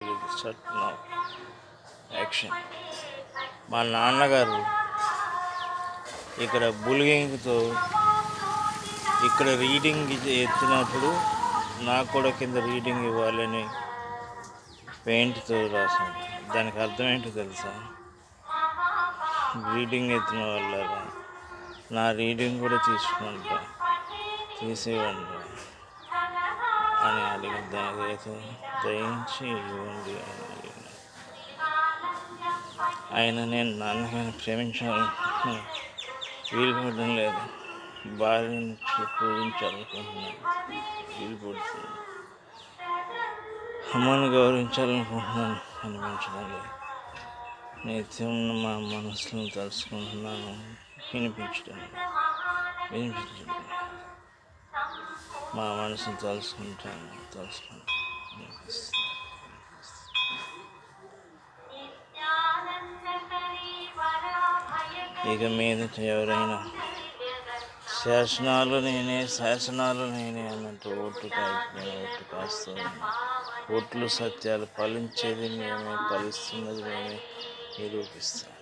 Start now action. మా నాన్నగారు ఇక్కడ బులిగింగ్తో ఇక్కడ రీడింగ్ ఎత్తినప్పుడు నాకు కూడా కింద రీడింగ్ ఇవ్వాలని పెయింట్తో రాశాను. దానికి అర్థం ఏంటో తెలుసా? రీడింగ్ ఎత్తిన వల్ల నా రీడింగ్ కూడా తీసేవండి అని అడిగి దయించి ఇవ్వండి అని అడిగిన ఆయన నేను నాన్నగారిని ప్రేమించాలని వీలు పడడం లేదు, భార్యను పూజించాలనుకుంటున్నాను, వీలు పడుతుంది, అమ్మను గౌరవించాలనుకుంటున్నాను, అనిపించడం లేదు, నిత్యం మా మనసును తలుచుకుంటున్నాను, వినిపించడం మా మనసును తలుచుకుంటాను ఇక మీదట ఎవరైనా శాసనాలు నేనే అన్నట్టు ఓటు కాస్తూ ఓట్లు సత్యాలు ఫలించేది మేమే, ఫలిస్తున్నది మేమే నిరూపిస్తాం.